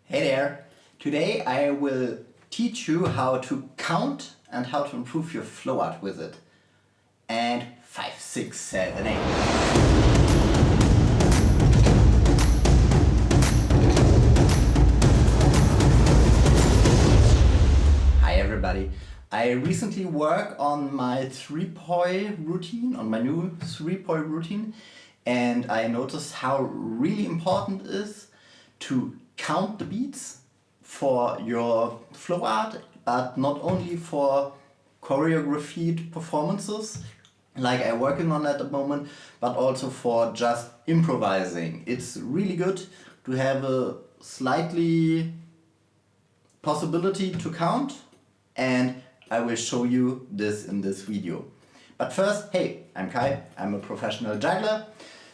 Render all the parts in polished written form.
Hey there! Today I will teach you how to count and how to improve your flow art with it. And 5, 6, 7, 8. Hi everybody! I recently worked on my 3-point routine, on my new 3-point routine, and I noticed how really important it is to count the beats for your flow art, but not only for choreographed performances, like I'm working on at the moment, but also for just improvising. It's really good to have a slightly possibility to count, and I will show you this in this video. But first, hey, I'm Kai, I'm a professional juggler.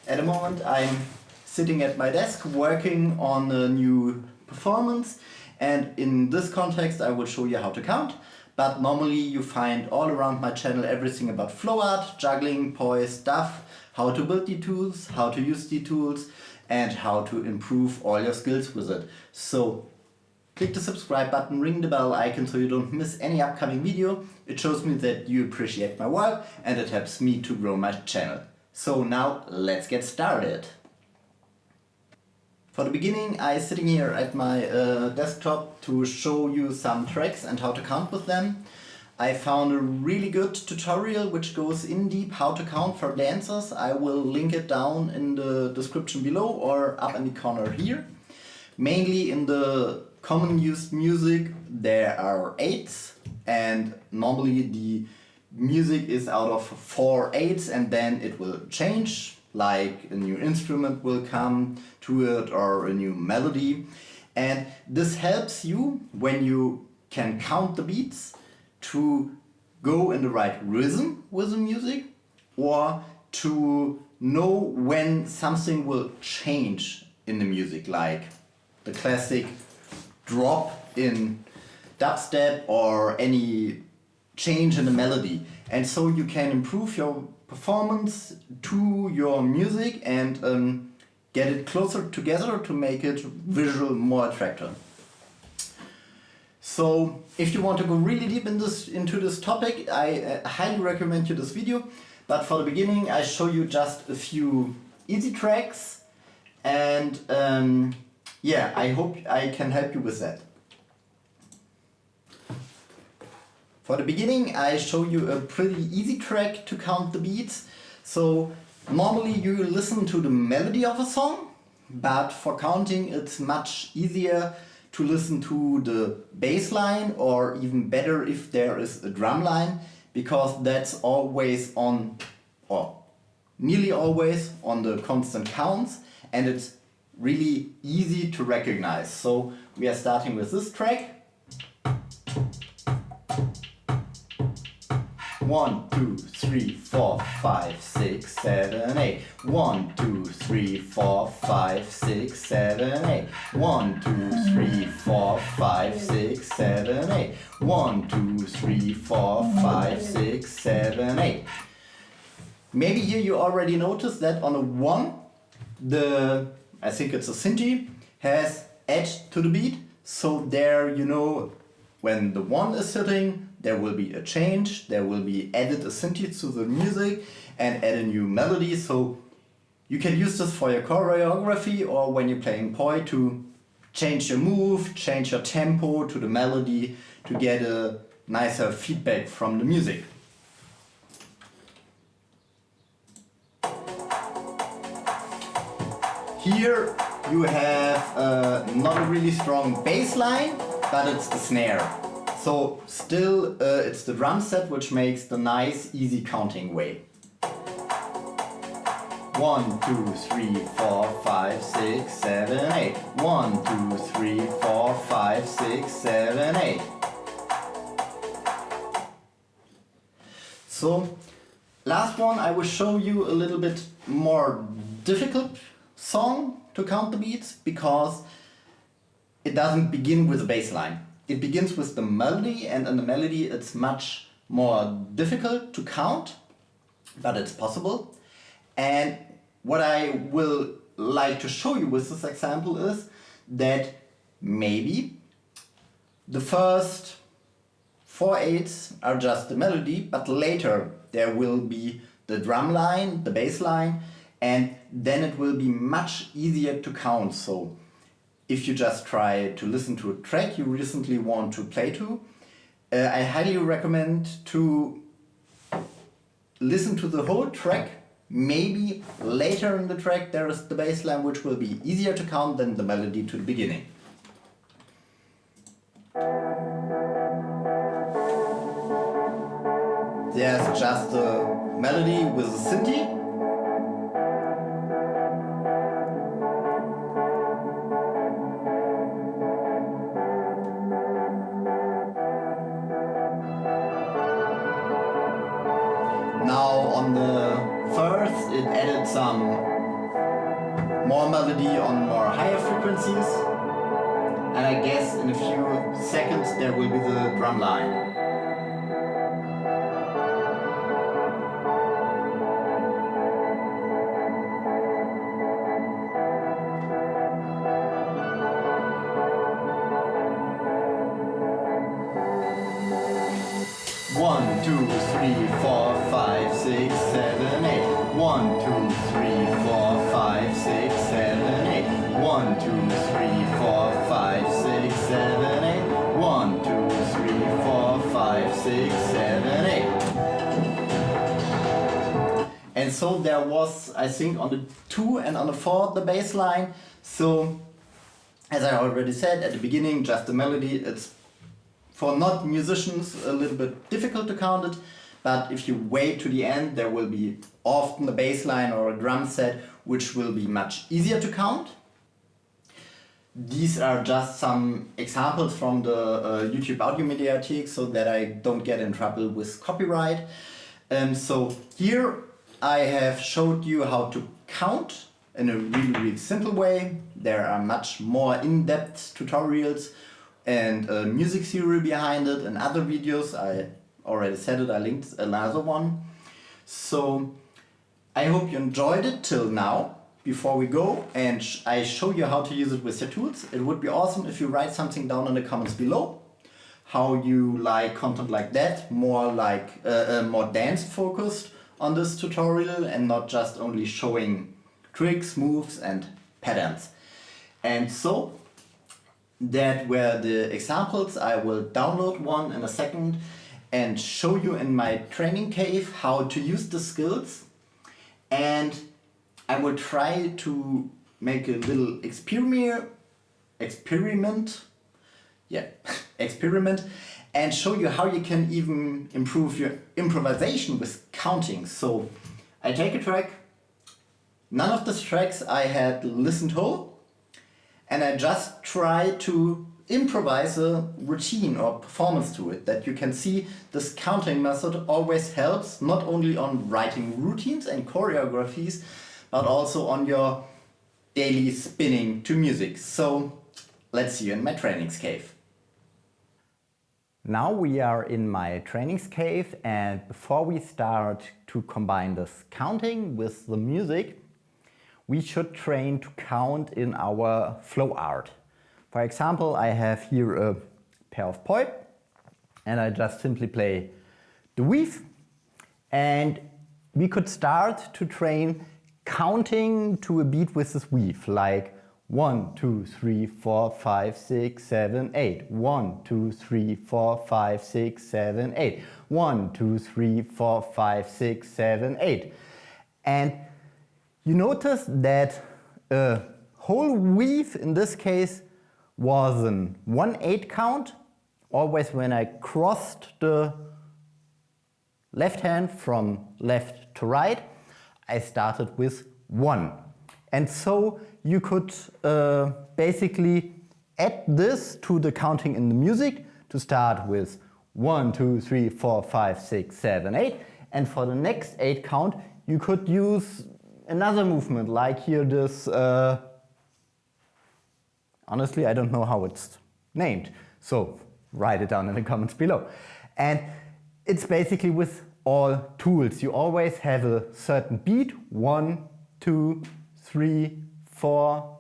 At the moment I'm sitting at my desk working on a new performance, and in this context I will show you how to count. But normally you find all around my channel everything about flow art, juggling, poise, stuff, how to build the tools, how to use the tools, and how to improve all your skills with it. So click the subscribe button, ring the bell icon so you don't miss any upcoming video. It shows me that you appreciate my work and it helps me to grow my channel. So now let's get started. For the beginning, I'm sitting here at my desktop to show you some tracks and how to count with them. I found a really good tutorial which goes in deep how to count for dancers. I will link it down in the description below or up in the corner here. Mainly in the common used music there are 8s, and normally the music is out of 4 8s and then it will change, like a new instrument will come to it or a new melody. And this helps you, when you can count the beats, to go in the right rhythm with the music, or to know when something will change in the music, like the classic drop in dubstep or any change in the melody. And so you can improve your performance to your music and get it closer together to make it visual more attractive. So if you want to go really deep into this topic, I highly recommend you this video. But for the beginning I show you just a few easy tracks, and yeah, I hope I can help you with that. For the beginning I show you a pretty easy track to count the beats. So normally you listen to the melody of a song, but for counting it's much easier to listen to the bass line, or even better if there is a drum line, because that's always on, or nearly always on the constant counts, and it's really easy to recognize. So we are starting with this track. 1, 2, 3, 4, 5, 6, 7, 8. 1, 2, 3, 4, 5, 6, 7, 8. 1, 2, 3, 4, 5, 6, 7, 8. 1, 2, 3, 4, 5, 6, 7, 8. Maybe here you already noticed that on a 1, I think it's a synthi, has edge to the beat. So there, you know, when the 1 is hitting, there will be a change, there will be added a synthi to the music and add a new melody. So you can use this for your choreography or when you're playing poi to change your move, change your tempo to the melody to get a nicer feedback from the music. Here you have not a really strong bass line, but it's the snare. So still it's the drum set which makes the nice easy counting way. 1, 2, 3, 4, 5, 6, 7, 8. 1, 2, 3, 4, 5, 6, 7, 8. So last one, I will show you a little bit more difficult song to count the beats, because it doesn't begin with a bass line. It begins with the melody, and in the melody it's much more difficult to count, but it's possible. And what I will like to show you with this example is that maybe the first 4/8 are just the melody, but later there will be the drum line, the bass line, and then it will be much easier to count. So if you just try to listen to a track you recently want to play to, I highly recommend to listen to the whole track. Maybe later in the track there is the bass line, which will be easier to count than the melody to the beginning. There's just a melody with a synthi. Now on the first it added some more melody on more higher frequencies, and I guess in a few seconds there will be the drum line. One, two, three, four, five, six, seven, eight. 1, 2, 3, 4, 5, 6, 7, 8. 1, 2, 3, 4, 5, 6, 7, 8. 1, 2, 3, 4, 5, 6, 7, 8. And so there was, I think, on the 2 and on the 4 the bass line. So as I already said at the beginning, just the melody. It's for not musicians a little bit difficult to count it, but if you wait to the end there will be often a bass line or a drum set which will be much easier to count. These are just some examples from the YouTube audio mediathek so that I don't get in trouble with copyright. So here I have showed you how to count in a really simple way. There are much more in-depth tutorials and a music theory behind it and other videos. I already said it, I linked another one. So I hope you enjoyed it till now. Before we go and I show you how to use it with your tools, it would be awesome if you write something down in the comments below. How you like content like that, more like more dance focused on this tutorial and not just only showing tricks, moves and patterns. And so that were the examples. I will download one in a second and show you in my training cave how to use the skills, and I will try to make a little experiment and show you how you can even improve your improvisation with counting. So I take a track, none of the tracks I had listened whole, and I just try to improvise a routine or performance to it. That you can see this counting method always helps not only on writing routines and choreographies, but also on your daily spinning to music. So let's see you in my trainings cave. Now we are in my trainings cave, and before we start to combine this counting with the music, we should train to count in our Flowart. For example, I have here a pair of poi and I just simply play the weave, and we could start to train counting to a beat with this weave, like 1, 2, 3, 4, 5, 6, 7, 8. 1, 2, 3, 4, 5, 6, 7, 8. 1, 2, 3, 4, 5, 6, 7, 8. And you notice that a whole weave in this case was an 1/8 count. Always when I crossed the left hand from left to right, I started with 1. And so you could basically add this to the counting in the music to start with 1, 2, 3, 4, 5, 6, 7, 8. And for the next 8 count, you could use another movement, like here this, honestly I don't know how it's named, so write it down in the comments below. And it's basically with all tools. You always have a certain beat, 1, 2, 3, 4,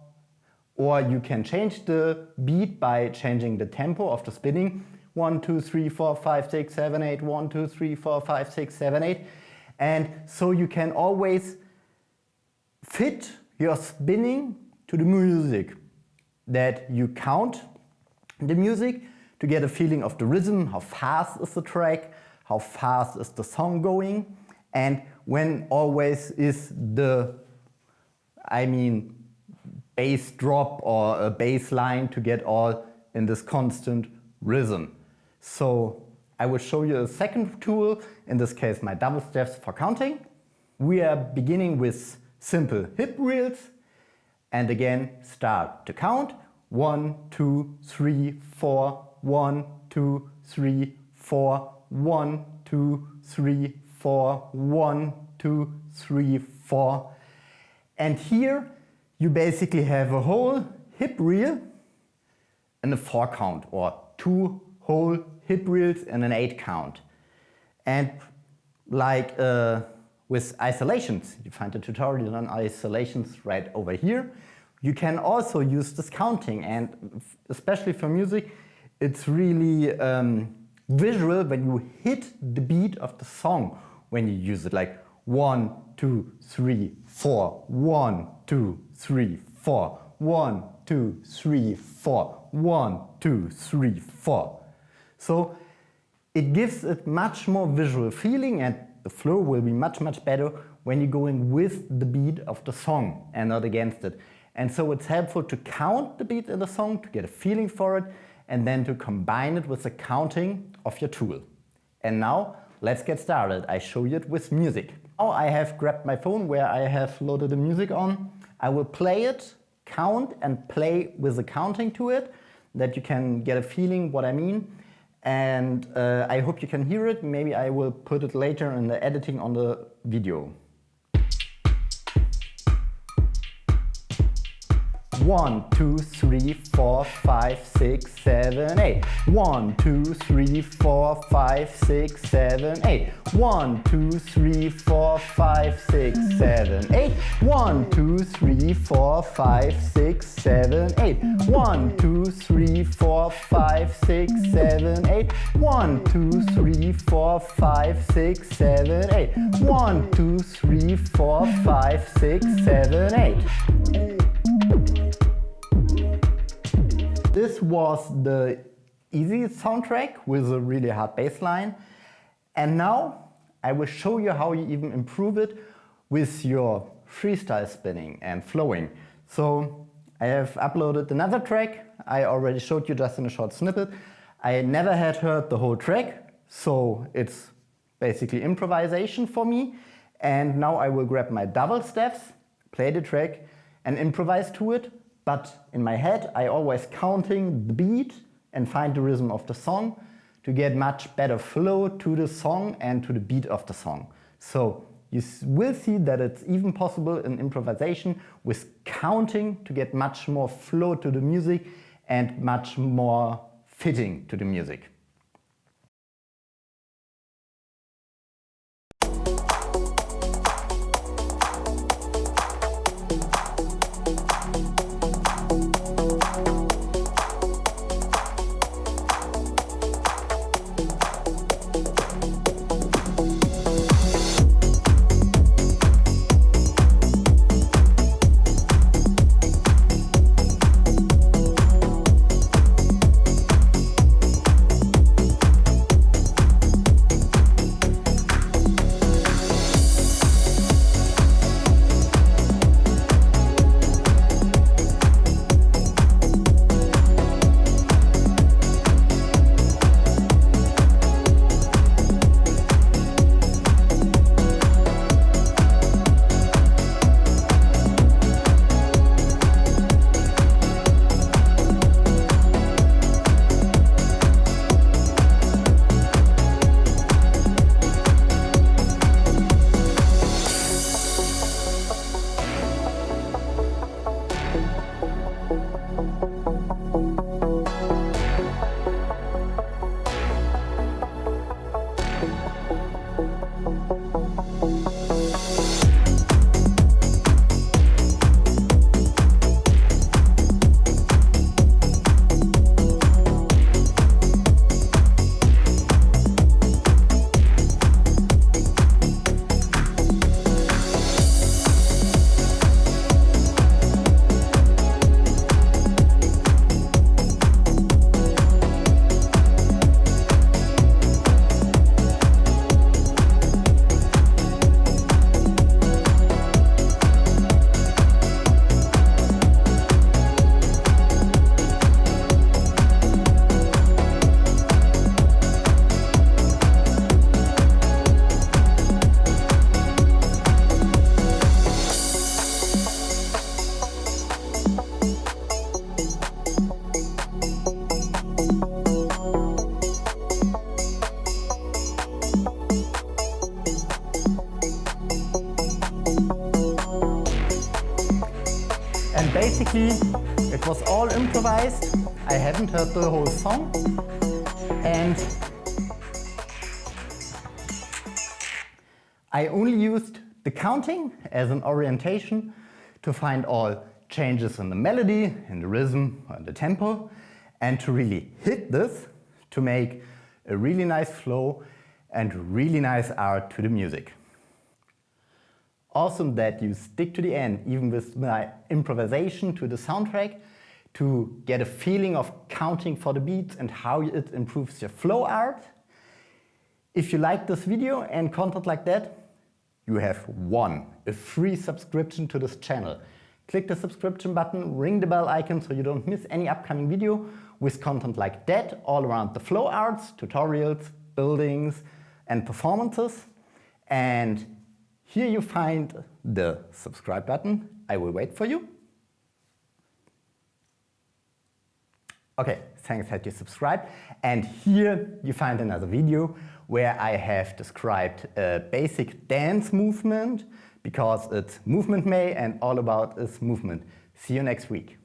or you can change the beat by changing the tempo of the spinning. 1, 2, 3, 4, 5, 6, 7, 8, 1, 2, 3, 4, 5, 6, 7, 8. And so you can always fit your spinning to the music, that you count the music to get a feeling of the rhythm, how fast is the track, how fast is the song going, and when always is the, bass drop or a bass line to get all in this constant rhythm. So I will show you a second tool, in this case my double steps for counting. We are beginning with simple hip reels, and again start to count. 1, 2, 3, 4, 1, 2, 3, 4, 1, 2, 3, 4, 1, 2, 3, 4. And here you basically have a whole hip reel in a 4 count, or 2 whole hip reels in an 8 count. And like with isolations, you find the tutorial on isolations right over here. You can also use this counting, and especially for music, it's really visual when you hit the beat of the song when you use it, like 1, 2, 3, 4, 1, 2, 3, 4, 1, 2, 3, 4, 1, 2, 3, 4. So it gives it much more visual feeling, and the flow will be much better when you're going with the beat of the song and not against it. And so it's helpful to count the beat in the song to get a feeling for it, and then to combine it with the counting of your tool. And now let's get started. I show you it with music. Now I have grabbed my phone where I have loaded the music on. I will play it, count and play with the counting to it, that you can get a feeling what I mean. And I hope you can hear it. Maybe I will put it later in the editing on the video. 1, 2, 3, 4, 5, 6, 7, 8. 1, 2, 3, 4, 5, 6, 7, 8. 1, 2, 3, 4, 5, 6, 7, 8. 1, 2, 3, 4, 5, 6, 7, 8. 1, 2, 3, 4, 5, 6, 7, 8. 1, 2, 3, 4, 5, 6, 7, 8. 1, 2, 3, 4, 5, 6, 7, 8. This was the easy soundtrack with a really hard bass line. And now I will show you how you even improve it with your freestyle spinning and flowing. So I have uploaded another track. I already showed you just in a short snippet. I never had heard the whole track, so it's basically improvisation for me. And now I will grab my double steps, play the track and improvise to it. But in my head, I always counting the beat and find the rhythm of the song to get much better flow to the song and to the beat of the song. So you will see that it's even possible in improvisation with counting to get much more flow to the music and much more fitting to the music. Basically, it was all improvised. I haven't heard the whole song. And I only used the counting as an orientation to find all changes in the melody, in the rhythm, and the tempo, and to really hit this to make a really nice flow and really nice art to the music. Awesome that you stick to the end, even with my improvisation to the soundtrack, to get a feeling of counting for the beats and how it improves your flow art. If you like this video and content like that, you have a free subscription to this channel. Click the subscription button, ring the bell icon so you don't miss any upcoming video with content like that all around the flow arts, tutorials, buildings and performances. And here you find the subscribe button. I will wait for you. Okay, thanks that you subscribed. And here you find another video where I have described a basic dance movement because it's Movement May and all about is movement. See you next week.